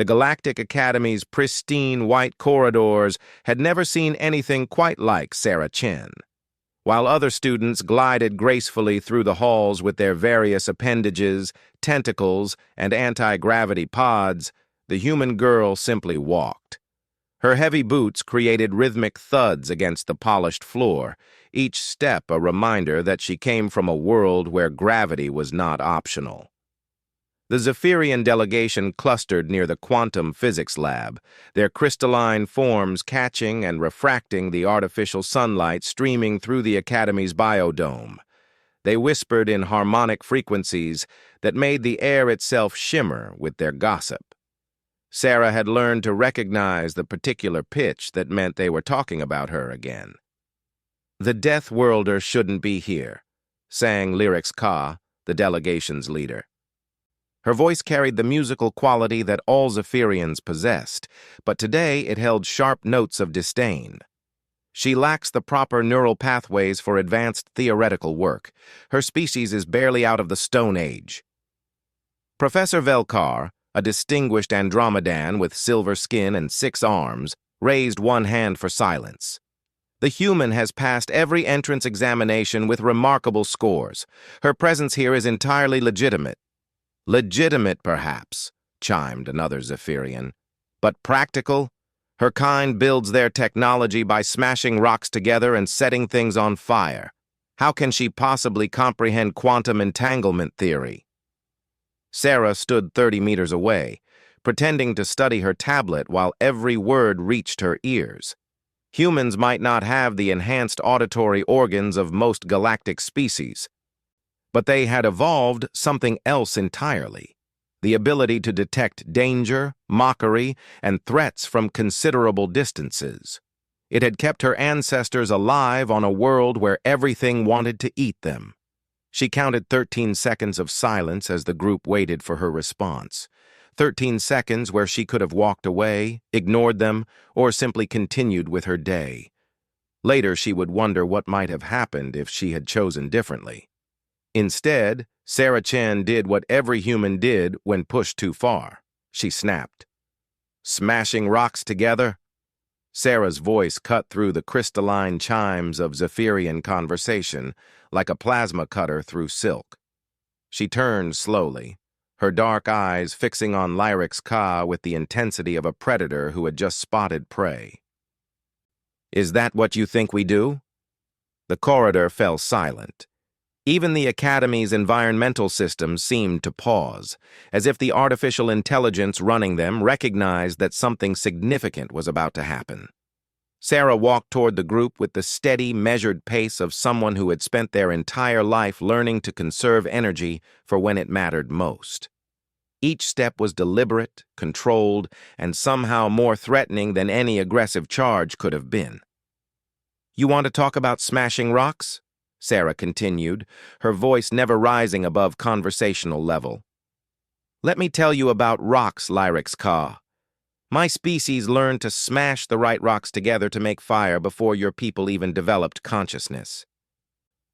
The Galactic Academy's pristine white corridors had never seen anything quite like Sarah Chen. While other students glided gracefully through the halls with their various appendages, tentacles, and anti-gravity pods, the human girl simply walked. Her heavy boots created rhythmic thuds against the polished floor, each step a reminder that she came from a world where gravity was not optional. The Zephyrian delegation clustered near the quantum physics lab, their crystalline forms catching and refracting the artificial sunlight streaming through the Academy's biodome. They whispered in harmonic frequencies that made the air itself shimmer with their gossip. Sarah had learned to recognize the particular pitch that meant they were talking about her again. "The Deathworlder shouldn't be here," sang Lyrics Ka, the delegation's leader. Her voice carried the musical quality that all Zephyrians possessed, but today it held sharp notes of disdain. She lacks the proper neural pathways for advanced theoretical work. Her species is barely out of the Stone Age. Professor Velkar, a distinguished Andromedan with silver skin and 6 arms, raised one hand for silence. The human has passed every entrance examination with remarkable scores. Her presence here is entirely legitimate. "Legitimate, perhaps," chimed another Zephyrian. "But practical? Her kind builds their technology by smashing rocks together and setting things on fire. How can she possibly comprehend quantum entanglement theory?" Sarah stood 30 meters away, pretending to study her tablet while every word reached her ears. Humans might not have the enhanced auditory organs of most galactic species, but they had evolved something else entirely: the ability to detect danger, mockery, and threats from considerable distances. It had kept her ancestors alive on a world where everything wanted to eat them. She counted 13 seconds of silence as the group waited for her response. 13 seconds where she could have walked away, ignored them, or simply continued with her day. Later, she would wonder what might have happened if she had chosen differently. Instead, Sarah Chen did what every human did when pushed too far. She snapped. "Smashing rocks together?" Sarah's voice cut through the crystalline chimes of Zephyrian conversation like a plasma cutter through silk. She turned slowly, her dark eyes fixing on Lyrics Ka with the intensity of a predator who had just spotted prey. "Is that what you think we do?" The corridor fell silent. Even the Academy's environmental systems seemed to pause, as if the artificial intelligence running them recognized that something significant was about to happen. Sarah walked toward the group with the steady, measured pace of someone who had spent their entire life learning to conserve energy for when it mattered most. Each step was deliberate, controlled, and somehow more threatening than any aggressive charge could have been. "You want to talk about smashing rocks?" Sarah continued, her voice never rising above conversational level. "Let me tell you about rocks, Lyrics Ka. My species learned to smash the right rocks together to make fire before your people even developed consciousness.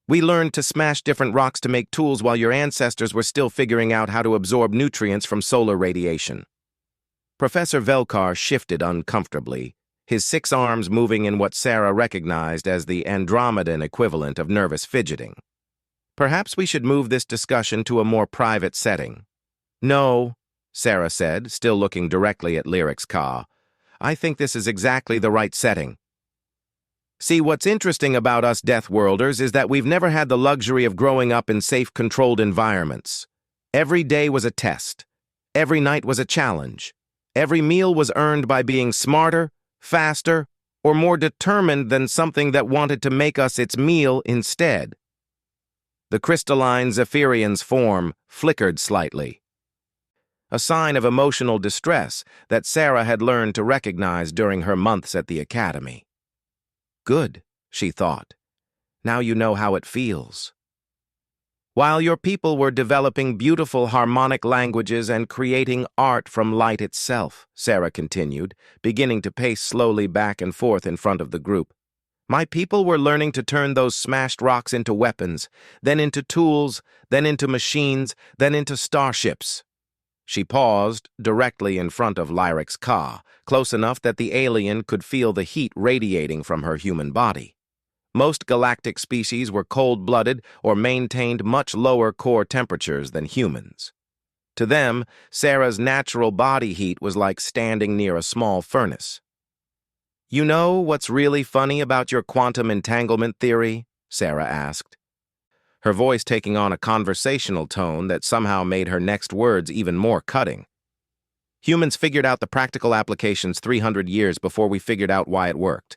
We learned to smash different rocks to make tools while your ancestors were still figuring out how to absorb nutrients from solar radiation." Professor Velkar shifted uncomfortably, his 6 arms moving in what Sarah recognized as the Andromedan equivalent of nervous fidgeting. "Perhaps we should move this discussion to a more private setting." "No," Sarah said, still looking directly at Lyrics Ka. "I think this is exactly the right setting. See, what's interesting about us Deathworlders is that we've never had the luxury of growing up in safe, controlled environments. Every day was a test. Every night was a challenge. Every meal was earned by being smarter, faster, or more determined than something that wanted to make us its meal instead." The crystalline Zephyrian's form flickered slightly, a sign of emotional distress that Sarah had learned to recognize during her months at the Academy. "Good," she thought. "Now you know how it feels." "While your people were developing beautiful harmonic languages and creating art from light itself," Sarah continued, beginning to pace slowly back and forth in front of the group, "my people were learning to turn those smashed rocks into weapons, then into tools, then into machines, then into starships. She paused directly in front of Lyric's Ka, close enough that the alien could feel the heat radiating from her human body. Most galactic species were cold-blooded or maintained much lower core temperatures than humans. To them, Sarah's natural body heat was like standing near a small furnace. "You know what's really funny about your quantum entanglement theory?" Sarah asked, her voice taking on a conversational tone that somehow made her next words even more cutting. "Humans figured out the practical applications 300 years before we figured out why it worked.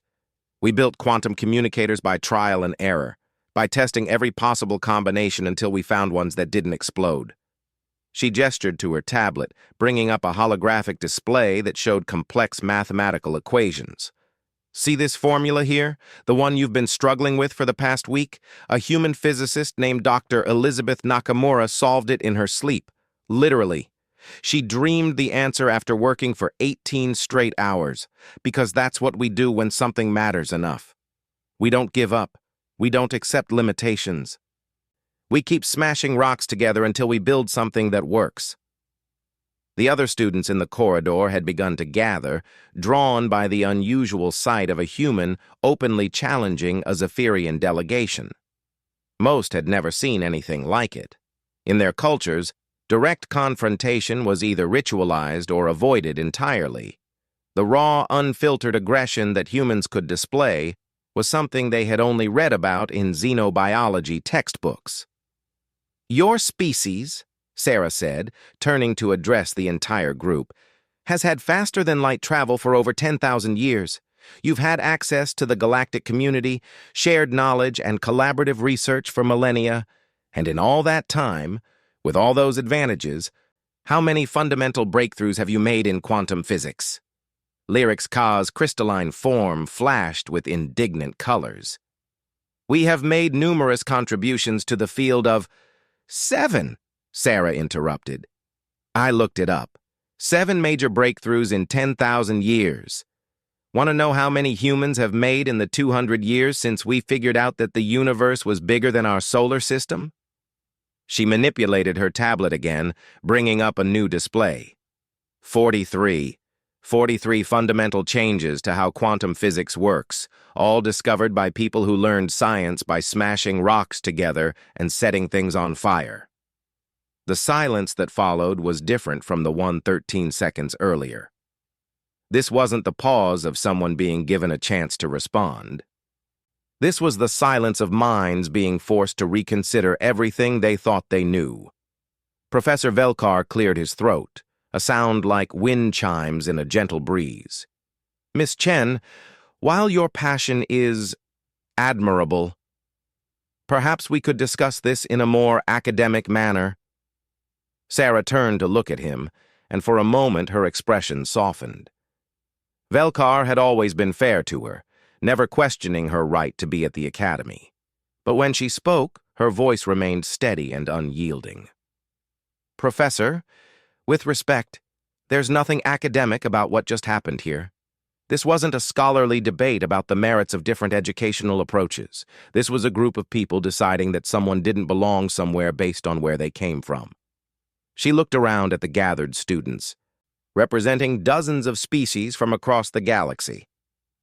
We built quantum communicators by trial and error, by testing every possible combination until we found ones that didn't explode." She gestured to her tablet, bringing up a holographic display that showed complex mathematical equations. "See this formula here? The one you've been struggling with for the past week? A human physicist named Dr. Elizabeth Nakamura solved it in her sleep. Literally. She dreamed the answer after working for 18 straight hours, because that's what we do when something matters enough. We don't give up. We don't accept limitations. We keep smashing rocks together until we build something that works." The other students in the corridor had begun to gather, drawn by the unusual sight of a human openly challenging a Zephyrian delegation. Most had never seen anything like it. In their cultures, direct confrontation was either ritualized or avoided entirely. The raw, unfiltered aggression that humans could display was something they had only read about in xenobiology textbooks. "Your species," Sarah said, turning to address the entire group, "has had faster-than-light travel for over 10,000 years. You've had access to the galactic community, shared knowledge, and collaborative research for millennia, and in all that time, with all those advantages, how many fundamental breakthroughs have you made in quantum physics?" Lyric's Ka's crystalline form flashed with indignant colors. "We have made numerous contributions to the field of—" "7," Sarah interrupted. I looked it up. 7 major breakthroughs in 10,000 years. Want to know how many humans have made in the 200 years since we figured out that the universe was bigger than our solar system? She manipulated her tablet again, bringing up a new display. 43. 43 fundamental changes to how quantum physics works, all discovered by people who learned science by smashing rocks together and setting things on fire. The silence that followed was different from the one 13 seconds earlier. This wasn't the pause of someone being given a chance to respond. This was the silence of minds being forced to reconsider everything they thought they knew. Professor Velkar cleared his throat, a sound like wind chimes in a gentle breeze. "Miss Chen, while your passion is admirable, perhaps we could discuss this in a more academic manner." Sarah turned to look at him, and for a moment her expression softened. Velkar had always been fair to her, never questioning her right to be at the academy. But when she spoke, her voice remained steady and unyielding. "Professor, with respect, there's nothing academic about what just happened here. This wasn't a scholarly debate about the merits of different educational approaches. This was a group of people deciding that someone didn't belong somewhere based on where they came from." She looked around at the gathered students, representing dozens of species from across the galaxy.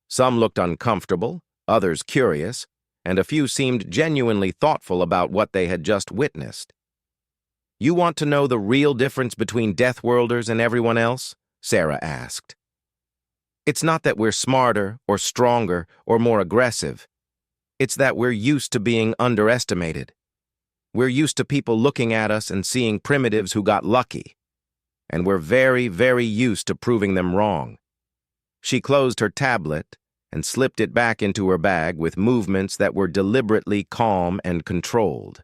Some looked uncomfortable, others curious, and a few seemed genuinely thoughtful about what they had just witnessed. "You want to know the real difference between Deathworlders and everyone else?" Sarah asked. "It's not that we're smarter or stronger or more aggressive. It's that we're used to being underestimated. We're used to people looking at us and seeing primitives who got lucky. And we're very, very used to proving them wrong." She closed her tablet and slipped it back into her bag with movements that were deliberately calm and controlled.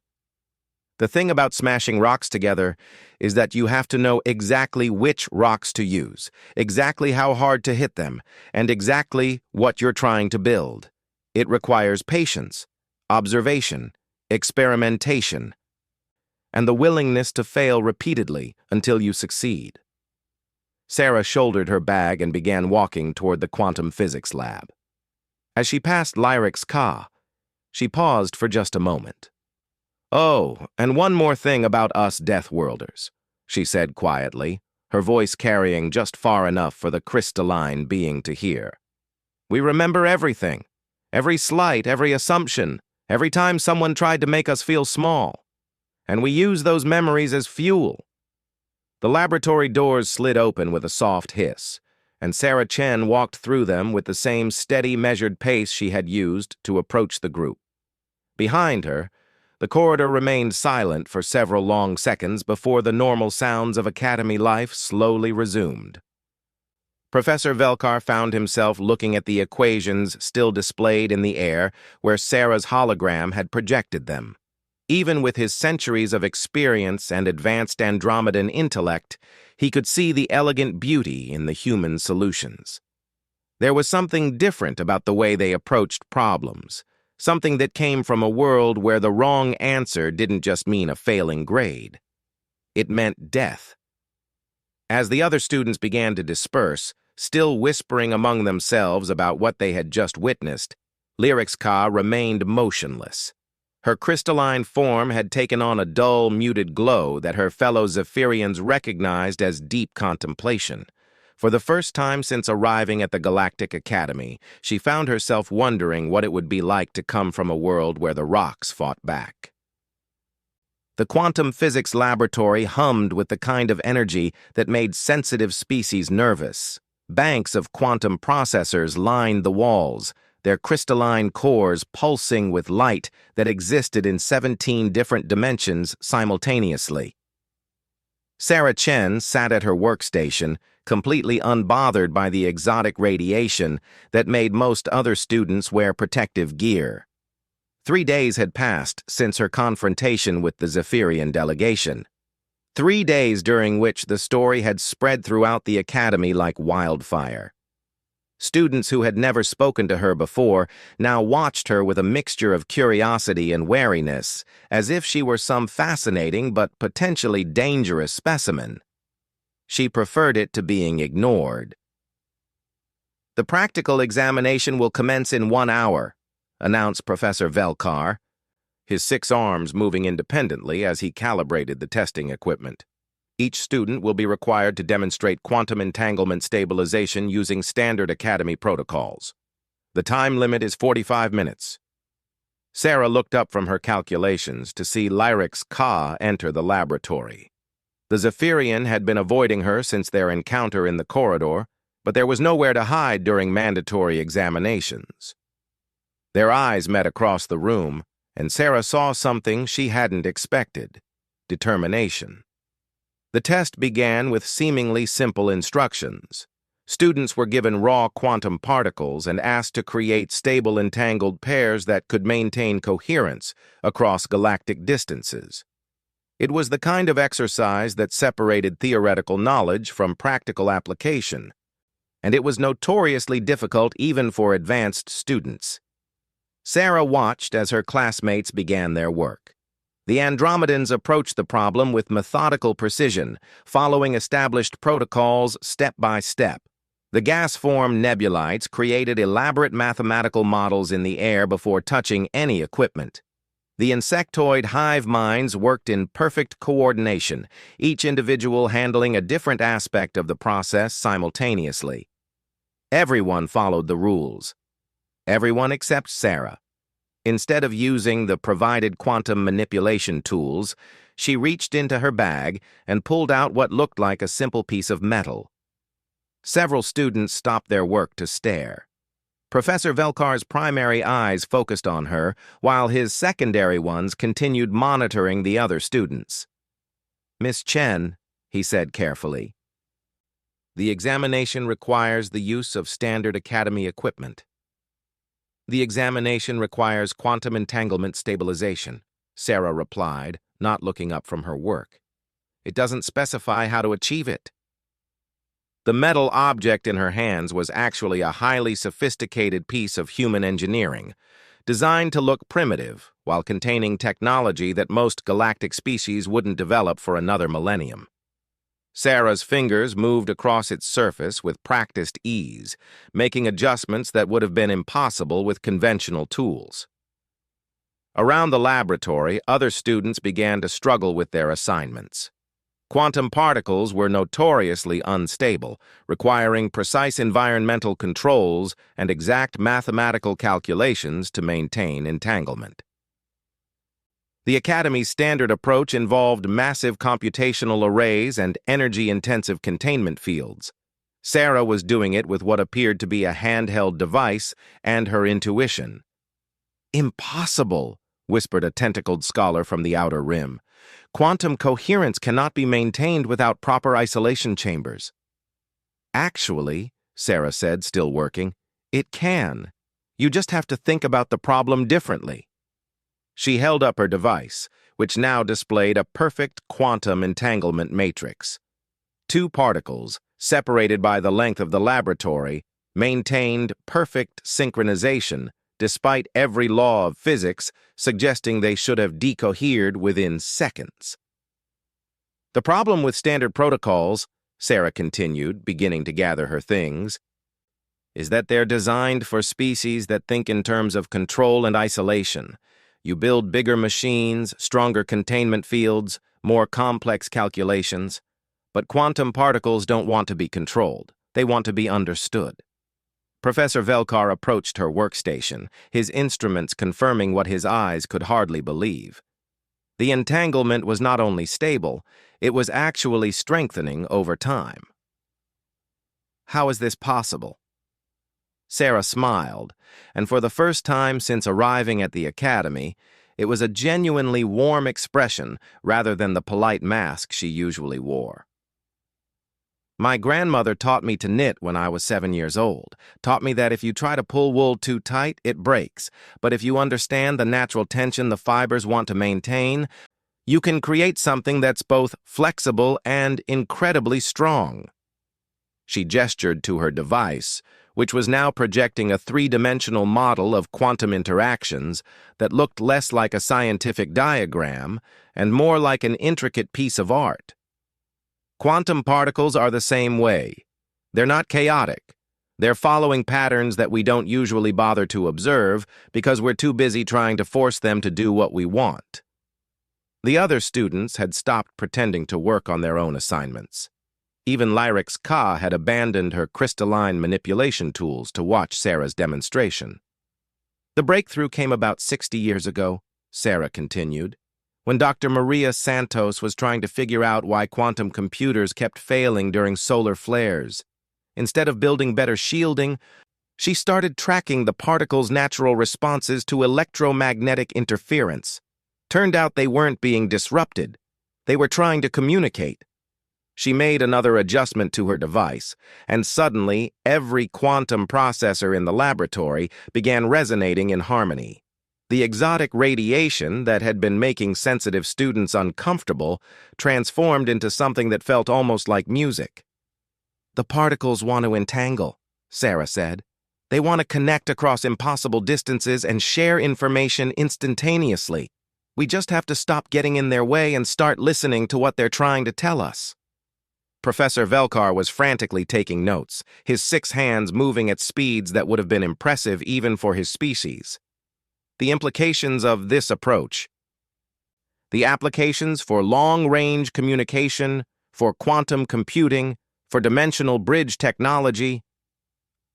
"The thing about smashing rocks together is that you have to know exactly which rocks to use, exactly how hard to hit them, and exactly what you're trying to build. It requires patience, observation, experimentation, and the willingness to fail repeatedly until you succeed." Sarah shouldered her bag and began walking toward the quantum physics lab. As she passed Lyric's Ka, she paused for just a moment. "Oh, and one more thing about us Deathworlders," she said quietly, her voice carrying just far enough for the crystalline being to hear. "We remember everything. Every slight, every assumption, every time someone tried to make us feel small. And we use those memories as fuel." The laboratory doors slid open with a soft hiss, and Sarah Chen walked through them with the same steady, measured pace she had used to approach the group. Behind her, the corridor remained silent for several long seconds before the normal sounds of academy life slowly resumed. Professor Velkar found himself looking at the equations still displayed in the air where Sarah's hologram had projected them. Even with his centuries of experience and advanced Andromedan intellect, he could see the elegant beauty in the human solutions. There was something different about the way they approached problems, something that came from a world where the wrong answer didn't just mean a failing grade. It meant death. As the other students began to disperse, still whispering among themselves about what they had just witnessed, Lyrics Ka remained motionless. Her crystalline form had taken on a dull, muted glow that her fellow Zephyrians recognized as deep contemplation. For the first time since arriving at the Galactic Academy, she found herself wondering what it would be like to come from a world where the rocks fought back. The quantum physics laboratory hummed with the kind of energy that made sensitive species nervous. Banks of quantum processors lined the walls, their crystalline cores pulsing with light that existed in 17 different dimensions simultaneously. Sarah Chen sat at her workstation, completely unbothered by the exotic radiation that made most other students wear protective gear. 3 days had passed since her confrontation with the Zephyrian delegation. 3 days during which the story had spread throughout the academy like wildfire. Students who had never spoken to her before now watched her with a mixture of curiosity and wariness, as if she were some fascinating but potentially dangerous specimen. She preferred it to being ignored. "The practical examination will commence in 1 hour," announced Professor Velkar, his 6 arms moving independently as he calibrated the testing equipment. "Each student will be required to demonstrate quantum entanglement stabilization using standard academy protocols. The time limit is 45 minutes. Sarah looked up from her calculations to see Lyrics Ka enter the laboratory. The Zephyrian had been avoiding her since their encounter in the corridor, but there was nowhere to hide during mandatory examinations. Their eyes met across the room, and Sarah saw something she hadn't expected: determination. The test began with seemingly simple instructions. Students were given raw quantum particles and asked to create stable entangled pairs that could maintain coherence across galactic distances. It was the kind of exercise that separated theoretical knowledge from practical application, and it was notoriously difficult even for advanced students. Sarah watched as her classmates began their work. The Andromedans approached the problem with methodical precision, following established protocols step by step. The gas-form nebulites created elaborate mathematical models in the air before touching any equipment. The insectoid hive minds worked in perfect coordination, each individual handling a different aspect of the process simultaneously. Everyone followed the rules. Everyone except Sarah. Instead of using the provided quantum manipulation tools, she reached into her bag and pulled out what looked like a simple piece of metal. Several students stopped their work to stare. Professor Velkar's primary eyes focused on her, while his secondary ones continued monitoring the other students. "Miss Chen," he said carefully, "the examination requires the use of standard academy equipment." "The examination requires quantum entanglement stabilization," Sarah replied, not looking up from her work. "It doesn't specify how to achieve it." The metal object in her hands was actually a highly sophisticated piece of human engineering, designed to look primitive while containing technology that most galactic species wouldn't develop for another millennium. Sarah's fingers moved across its surface with practiced ease, making adjustments that would have been impossible with conventional tools. Around the laboratory, other students began to struggle with their assignments. Quantum particles were notoriously unstable, requiring precise environmental controls and exact mathematical calculations to maintain entanglement. The Academy's standard approach involved massive computational arrays and energy-intensive containment fields. Sarah was doing it with what appeared to be a handheld device and her intuition. "Impossible," whispered a tentacled scholar from the outer rim. "Quantum coherence cannot be maintained without proper isolation chambers." "Actually," Sarah said, still working, "it can. You just have to think about the problem differently." She held up her device, which now displayed a perfect quantum entanglement matrix. Two particles, separated by the length of the laboratory, maintained perfect synchronization, despite every law of physics suggesting they should have decohered within seconds. "The problem with standard protocols," Sarah continued, beginning to gather her things, "is that they're designed for species that think in terms of control and isolation. You build bigger machines, stronger containment fields, more complex calculations. But quantum particles don't want to be controlled. They want to be understood." Professor Velkar approached her workstation, his instruments confirming what his eyes could hardly believe. The entanglement was not only stable, it was actually strengthening over time. "How is this possible?" Sarah smiled, and for the first time since arriving at the Academy, it was a genuinely warm expression rather than the polite mask she usually wore. "My grandmother taught me to knit when I was 7 years old, taught me that if you try to pull wool too tight, it breaks, but if you understand the natural tension the fibers want to maintain, you can create something that's both flexible and incredibly strong." She gestured to her device, which was now projecting a three-dimensional model of quantum interactions that looked less like a scientific diagram and more like an intricate piece of art. "Quantum particles are the same way. They're not chaotic. They're following patterns that we don't usually bother to observe because we're too busy trying to force them to do what we want." The other students had stopped pretending to work on their own assignments. Even Lyrix Ka had abandoned her crystalline manipulation tools to watch Sarah's demonstration. "The breakthrough came about 60 years ago," Sarah continued, "when Dr. Maria Santos was trying to figure out why quantum computers kept failing during solar flares. Instead of building better shielding, she started tracking the particles' natural responses to electromagnetic interference. Turned out they weren't being disrupted. They were trying to communicate. She made another adjustment to her device, and suddenly every quantum processor in the laboratory began resonating in harmony. The exotic radiation that had been making sensitive students uncomfortable transformed into something that felt almost like music. "The particles want to entangle," Sarah said. "They want to connect across impossible distances and share information instantaneously. We just have to stop getting in their way and start listening to what they're trying to tell us." Professor Velkar was frantically taking notes, his 6 hands moving at speeds that would have been impressive even for his species. The implications of this approach. The applications for long-range communication, for quantum computing, for dimensional bridge technology,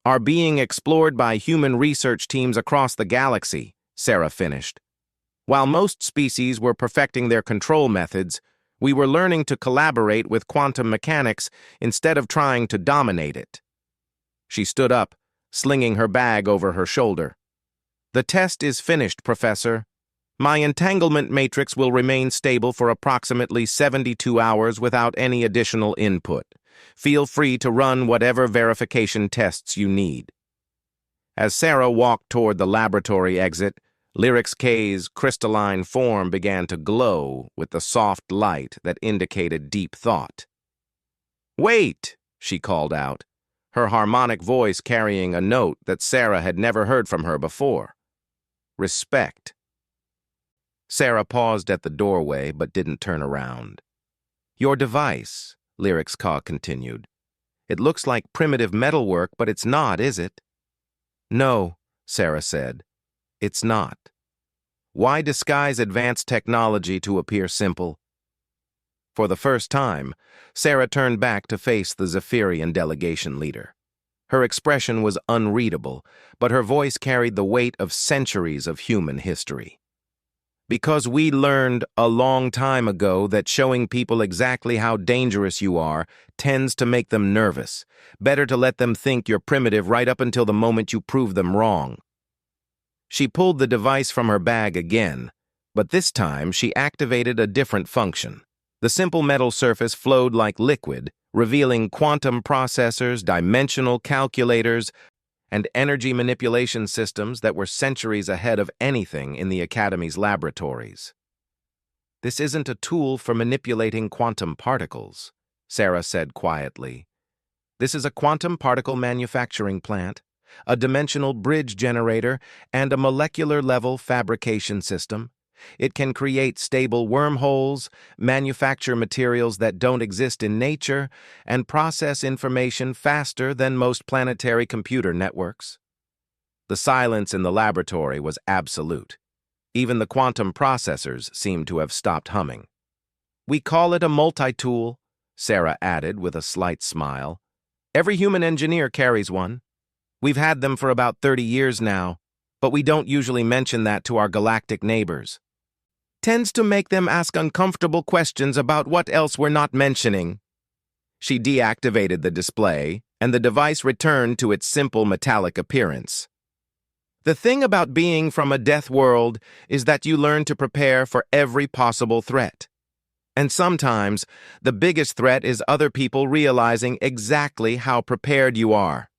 are being explored by human research teams across the galaxy, Sarah finished. While most species were perfecting their control methods, we were learning to collaborate with quantum mechanics instead of trying to dominate it. She stood up, slinging her bag over her shoulder. "The test is finished, Professor. My entanglement matrix will remain stable for approximately 72 hours without any additional input. Feel free to run whatever verification tests you need." As Sarah walked toward the laboratory exit, Lyrix K's crystalline form began to glow with the soft light that indicated deep thought. "Wait!" she called out, her harmonic voice carrying a note that Sarah had never heard from her before. "Respect." Sarah paused at the doorway but didn't turn around. "Your device," Lyrix Ka continued. "It looks like primitive metalwork, but it's not, is it?" "No," Sarah said. "It's not. Why disguise advanced technology to appear simple?" For the first time, Sarah turned back to face the Zephyrian delegation leader. Her expression was unreadable, but her voice carried the weight of centuries of human history. Because we learned a long time ago that showing people exactly how dangerous you are tends to make them nervous. Better to let them think you're primitive right up until the moment you prove them wrong. She pulled the device from her bag again, but this time she activated a different function. The simple metal surface flowed like liquid, revealing quantum processors, dimensional calculators, and energy manipulation systems that were centuries ahead of anything in the Academy's laboratories. "This isn't a tool for manipulating quantum particles," Sarah said quietly. "This is a quantum particle manufacturing plant, a dimensional bridge generator, and a molecular-level fabrication system. It can create stable wormholes, manufacture materials that don't exist in nature, and process information faster than most planetary computer networks." The silence in the laboratory was absolute. Even the quantum processors seemed to have stopped humming. "We call it a multi-tool," Sarah added with a slight smile. "Every human engineer carries one. We've had them for about 30 years now, but we don't usually mention that to our galactic neighbors. Tends to make them ask uncomfortable questions about what else we're not mentioning." She deactivated the display, and the device returned to its simple metallic appearance. "The thing about being from a death world is that you learn to prepare for every possible threat. And sometimes, the biggest threat is other people realizing exactly how prepared you are."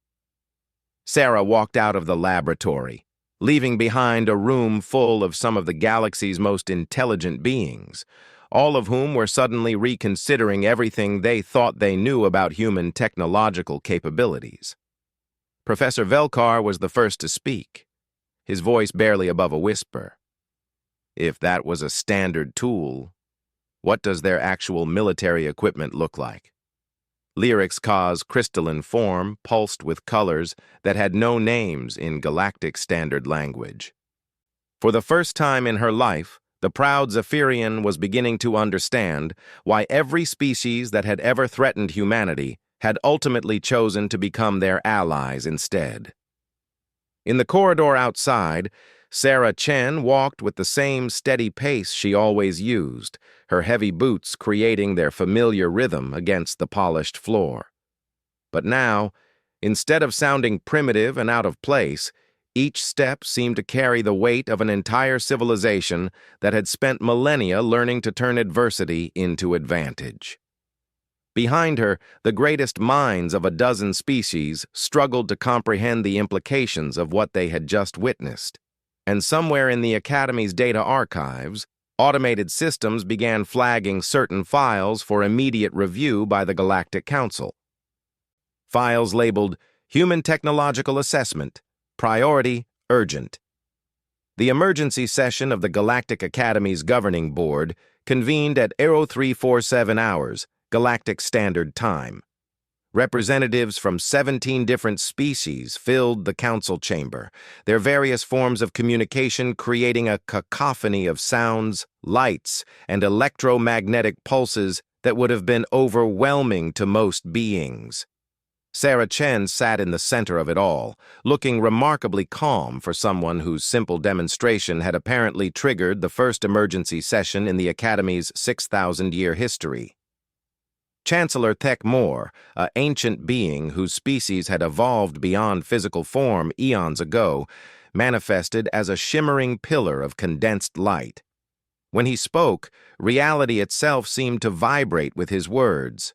Sarah walked out of the laboratory, leaving behind a room full of some of the galaxy's most intelligent beings, all of whom were suddenly reconsidering everything they thought they knew about human technological capabilities. Professor Velkar was the first to speak, his voice barely above a whisper. "If that was a standard tool, what does their actual military equipment look like?" Lyrics Ka's crystalline form pulsed with colors that had no names in galactic standard language. For the first time in her life, the proud Zephyrian was beginning to understand why every species that had ever threatened humanity had ultimately chosen to become their allies instead. In the corridor outside, Sarah Chen walked with the same steady pace she always used, her heavy boots creating their familiar rhythm against the polished floor. But now, instead of sounding primitive and out of place, each step seemed to carry the weight of an entire civilization that had spent millennia learning to turn adversity into advantage. Behind her, the greatest minds of a dozen species struggled to comprehend the implications of what they had just witnessed. And somewhere in the Academy's data archives, automated systems began flagging certain files for immediate review by the Galactic Council. Files labeled Human Technological Assessment, Priority Urgent. The emergency session of the Galactic Academy's governing board convened at 0347 hours, Galactic Standard Time. Representatives from 17 different species filled the council chamber, their various forms of communication creating a cacophony of sounds, lights, and electromagnetic pulses that would have been overwhelming to most beings. Sarah Chen sat in the center of it all, looking remarkably calm for someone whose simple demonstration had apparently triggered the first emergency session in the Academy's 6,000-year history. Chancellor Thek Moore, an ancient being whose species had evolved beyond physical form eons ago, manifested as a shimmering pillar of condensed light. When he spoke, reality itself seemed to vibrate with his words.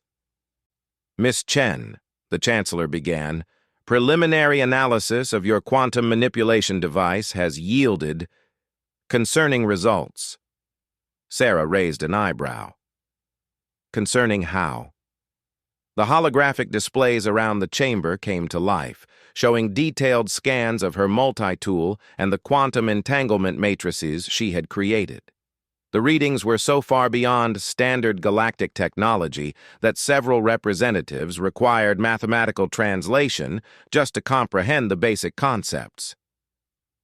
"Miss Chen," the Chancellor began, "preliminary analysis of your quantum manipulation device has yielded concerning results." Sarah raised an eyebrow. "Concerning how?" The holographic displays around the chamber came to life, showing detailed scans of her multi-tool and the quantum entanglement matrices she had created. The readings were so far beyond standard galactic technology that several representatives required mathematical translation just to comprehend the basic concepts.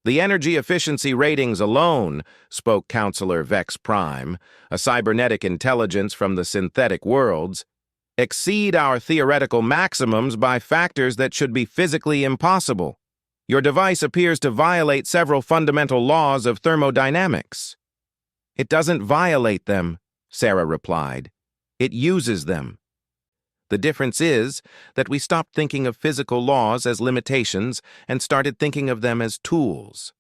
The energy efficiency ratings alone, spoke Counselor Vex Prime, a cybernetic intelligence from the synthetic worlds, exceed our theoretical maximums by factors that should be physically impossible. Your device appears to violate several fundamental laws of thermodynamics. It doesn't violate them, Sarah replied. It uses them. The difference is that we stopped thinking of physical laws as limitations and started thinking of them as tools.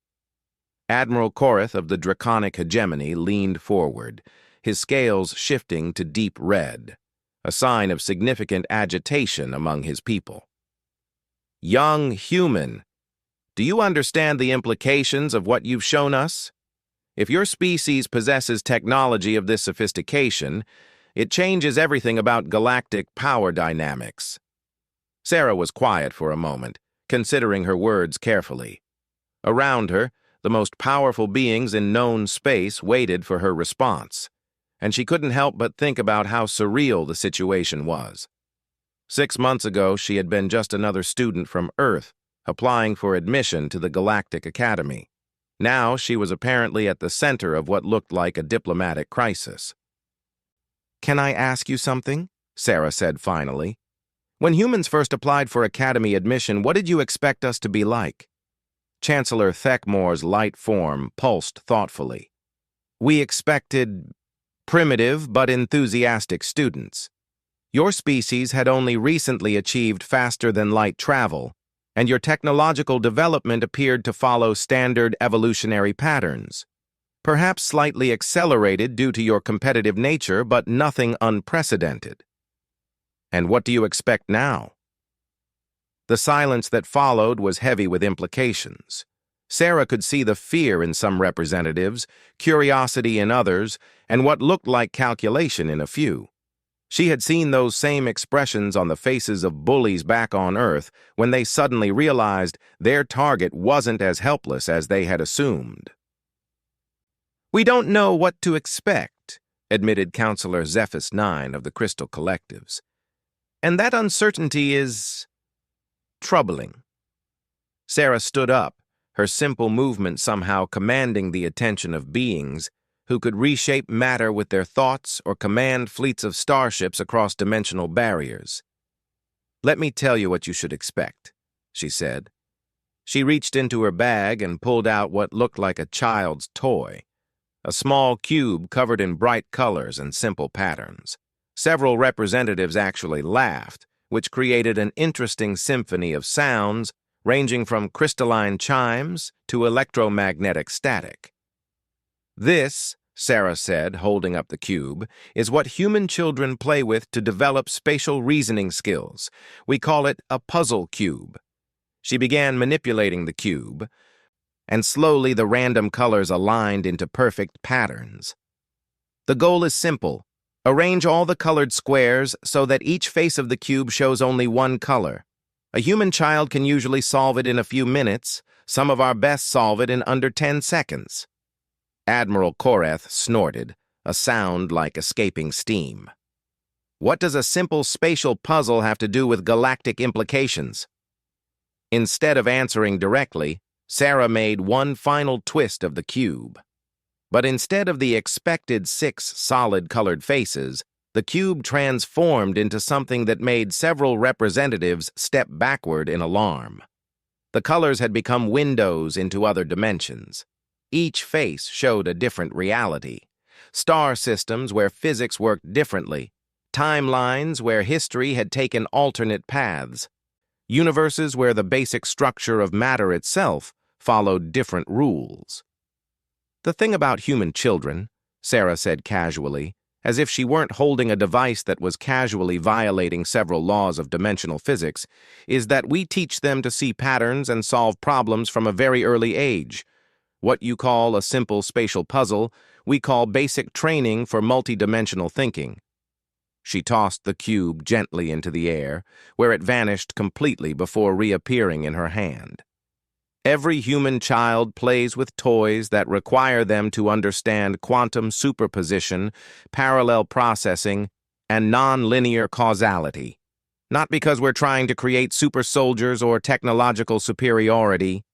Admiral Korath of the Draconic Hegemony leaned forward, his scales shifting to deep red, a sign of significant agitation among his people. Young human, do you understand the implications of what you've shown us? If your species possesses technology of this sophistication, it changes everything about galactic power dynamics. Sarah was quiet for a moment, considering her words carefully. Around her, the most powerful beings in known space waited for her response, and she couldn't help but think about how surreal the situation was. 6 months ago, she had been just another student from Earth, applying for admission to the Galactic Academy. Now she was apparently at the center of what looked like a diplomatic crisis. "Can I ask you something?" Sarah said finally. "When humans first applied for academy admission, what did you expect us to be like?" Chancellor Theckmore's light form pulsed thoughtfully. "We expected primitive but enthusiastic students. Your species had only recently achieved faster-than-light travel, and your technological development appeared to follow standard evolutionary patterns. Perhaps slightly accelerated due to your competitive nature, but nothing unprecedented. And what do you expect now?" The silence that followed was heavy with implications. Sarah could see the fear in some representatives, curiosity in others, and what looked like calculation in a few. She had seen those same expressions on the faces of bullies back on Earth when they suddenly realized their target wasn't as helpless as they had assumed. "We don't know what to expect," admitted Counselor Zephys 9 of the Crystal Collectives. "And that uncertainty is troubling." Sarah stood up, her simple movement somehow commanding the attention of beings who could reshape matter with their thoughts or command fleets of starships across dimensional barriers. "Let me tell you what you should expect," she said. She reached into her bag and pulled out what looked like a child's toy, a small cube covered in bright colors and simple patterns. Several representatives actually laughed, which created an interesting symphony of sounds ranging from crystalline chimes to electromagnetic static. "This," Sarah said, holding up the cube, "is what human children play with to develop spatial reasoning skills. We call it a puzzle cube." She began manipulating the cube, and slowly the random colors aligned into perfect patterns. "The goal is simple. Arrange all the colored squares so that each face of the cube shows only one color. A human child can usually solve it in a few minutes. Some of our best solve it in under 10 seconds. Admiral Korath snorted, a sound like escaping steam. "What does a simple spatial puzzle have to do with galactic implications?" Instead of answering directly, Sarah made one final twist of the cube. But instead of the expected 6 solid-colored faces, the cube transformed into something that made several representatives step backward in alarm. The colors had become windows into other dimensions. Each face showed a different reality. Star systems where physics worked differently. Timelines where history had taken alternate paths. Universes where the basic structure of matter itself followed different rules. "The thing about human children," Sarah said casually, as if she weren't holding a device that was casually violating several laws of dimensional physics, "is that we teach them to see patterns and solve problems from a very early age. What you call a simple spatial puzzle, we call basic training for multidimensional thinking." She tossed the cube gently into the air, where it vanished completely before reappearing in her hand. "Every human child plays with toys that require them to understand quantum superposition, parallel processing, and non-linear causality. Not because we're trying to create super soldiers or technological superiority.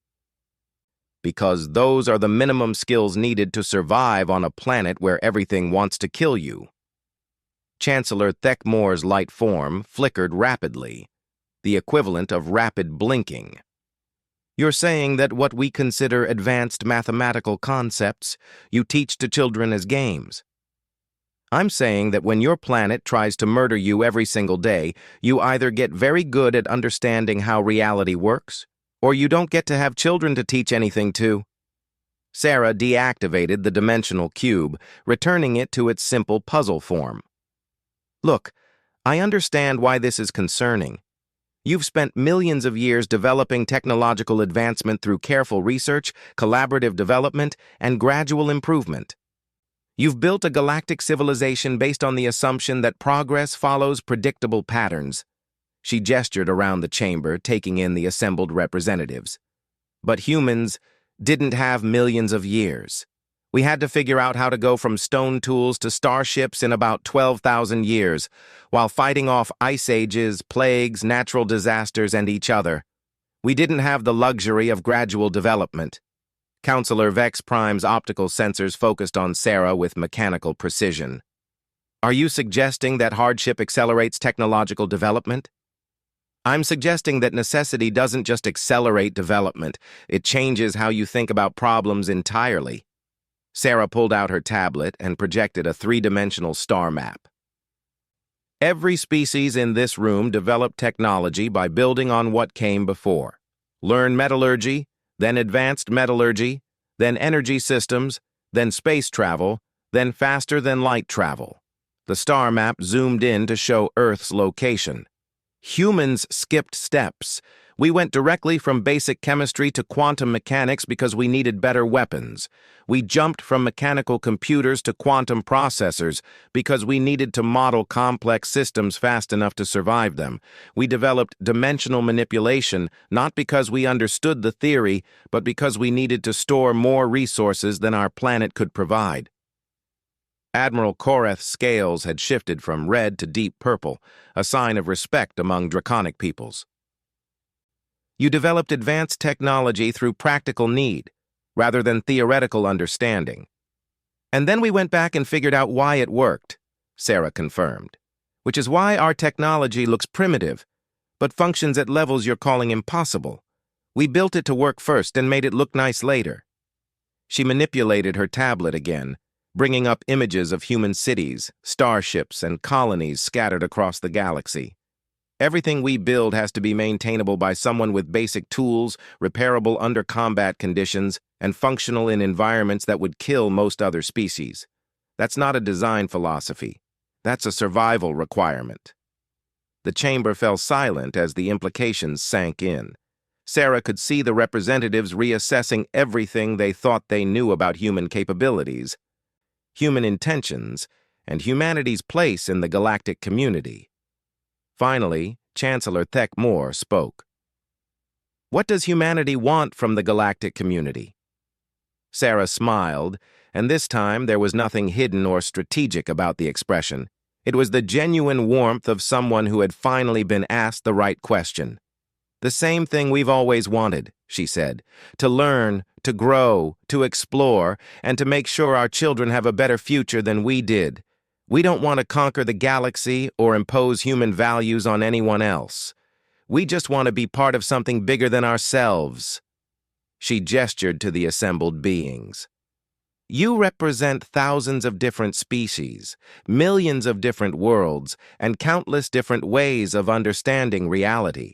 because those are the minimum skills needed to survive on a planet where everything wants to kill you. Chancellor Theckmore's light form flickered rapidly, the equivalent of rapid blinking. You're saying that what we consider advanced mathematical concepts you teach to children as games. I'm saying that when your planet tries to murder you every single day, you either get very good at understanding how reality works, or you don't get to have children to teach anything to. Sarah deactivated the dimensional cube, returning it to its simple puzzle form. Look, I understand why this is concerning. You've spent millions of years developing technological advancement through careful research, collaborative development, and gradual improvement. You've built a galactic civilization based on the assumption that progress follows predictable patterns. She gestured around the chamber, taking in the assembled representatives. But humans didn't have millions of years. We had to figure out how to go from stone tools to starships in about 12,000 years, while fighting off ice ages, plagues, natural disasters, and each other. We didn't have the luxury of gradual development. Counselor Vex Prime's optical sensors focused on Sarah with mechanical precision. Are you suggesting that hardship accelerates technological development? I'm suggesting that necessity doesn't just accelerate development, it changes how you think about problems entirely. Sarah pulled out her tablet and projected a three-dimensional star map. Every species in this room developed technology by building on what came before. Learn metallurgy, then advanced metallurgy, then energy systems, then space travel, then faster-than-light travel. The star map zoomed in to show Earth's location. Humans skipped steps. We went directly from basic chemistry to quantum mechanics because we needed better weapons. We jumped from mechanical computers to quantum processors because we needed to model complex systems fast enough to survive them. We developed dimensional manipulation not because we understood the theory, but because we needed to store more resources than our planet could provide. Admiral Koreth's scales had shifted from red to deep purple, a sign of respect among draconic peoples. You developed advanced technology through practical need, rather than theoretical understanding. And then we went back and figured out why it worked, Sarah confirmed, which is why our technology looks primitive, but functions at levels you're calling impossible. We built it to work first and made it look nice later. She manipulated her tablet again, bringing up images of human cities, starships, and colonies scattered across the galaxy. Everything we build has to be maintainable by someone with basic tools, repairable under combat conditions, and functional in environments that would kill most other species. That's not a design philosophy. That's a survival requirement. The chamber fell silent as the implications sank in. Sarah could see the representatives reassessing everything they thought they knew about human capabilities, human intentions, and humanity's place in the galactic community. Finally, Chancellor Theckmore spoke. What does humanity want from the galactic community? Sarah smiled, and this time there was nothing hidden or strategic about the expression. It was the genuine warmth of someone who had finally been asked the right question. The same thing we've always wanted, she said, to learn, to grow, to explore, and to make sure our children have a better future than we did. We don't want to conquer the galaxy or impose human values on anyone else. We just want to be part of something bigger than ourselves. She gestured to the assembled beings. You represent thousands of different species, millions of different worlds, and countless different ways of understanding reality.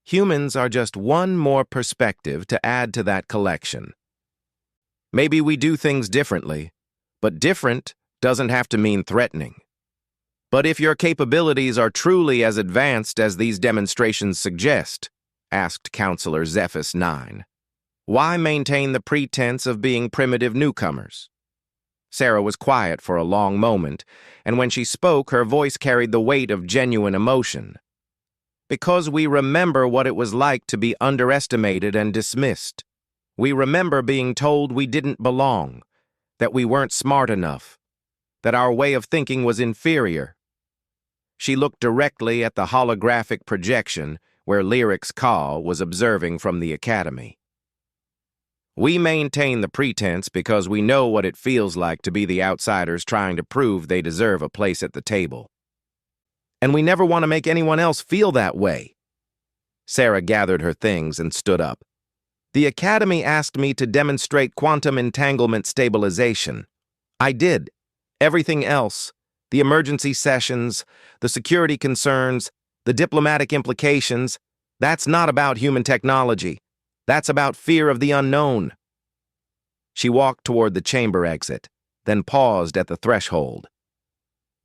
Humans are just one more perspective to add to that collection. Maybe we do things differently, but different doesn't have to mean threatening. But if your capabilities are truly as advanced as these demonstrations suggest, asked Counselor Zephys 9, why maintain the pretense of being primitive newcomers? Sarah was quiet for a long moment, and when she spoke, her voice carried the weight of genuine emotion. Because we remember what it was like to be underestimated and dismissed. We remember being told we didn't belong, that we weren't smart enough, that our way of thinking was inferior. She looked directly at the holographic projection where Lyric's Call was observing from the academy. We maintain the pretense because we know what it feels like to be the outsiders trying to prove they deserve a place at the table. And we never want to make anyone else feel that way. Sarah gathered her things and stood up. The Academy asked me to demonstrate quantum entanglement stabilization. I did. Everything else, the emergency sessions, the security concerns, the diplomatic implications, that's not about human technology. That's about fear of the unknown. She walked toward the chamber exit, then paused at the threshold.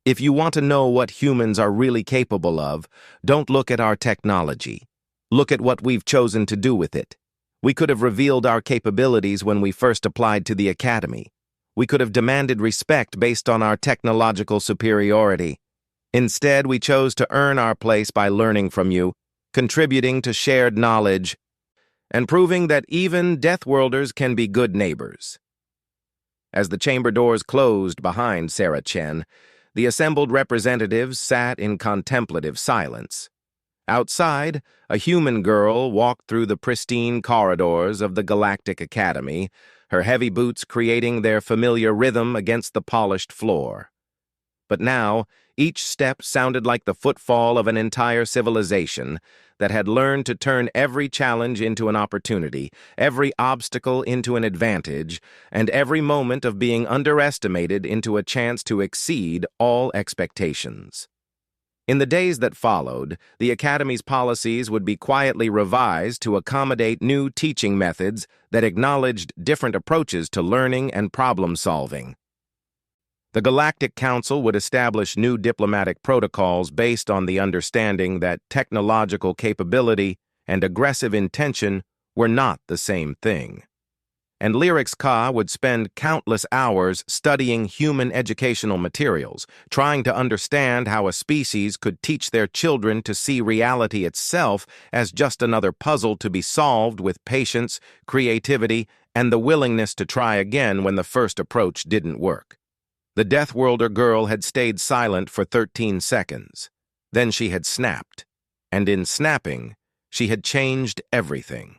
If you want to know what humans are really capable of, don't look at our technology. Look at what we've chosen to do with it. We could have revealed our capabilities when we first applied to the Academy. We could have demanded respect based on our technological superiority. Instead, we chose to earn our place by learning from you, contributing to shared knowledge, and proving that even Deathworlders can be good neighbors. As the chamber doors closed behind Sarah Chen, the assembled representatives sat in contemplative silence. Outside, a human girl walked through the pristine corridors of the Galactic Academy, her heavy boots creating their familiar rhythm against the polished floor. But now, each step sounded like the footfall of an entire civilization that had learned to turn every challenge into an opportunity, every obstacle into an advantage, and every moment of being underestimated into a chance to exceed all expectations. In the days that followed, the Academy's policies would be quietly revised to accommodate new teaching methods that acknowledged different approaches to learning and problem-solving. The Galactic Council would establish new diplomatic protocols based on the understanding that technological capability and aggressive intention were not the same thing. And Lyrics Ka would spend countless hours studying human educational materials, trying to understand how a species could teach their children to see reality itself as just another puzzle to be solved with patience, creativity, and the willingness to try again when the first approach didn't work. The Deathworlder girl had stayed silent for 13 seconds. Then she had snapped, and in snapping, she had changed everything.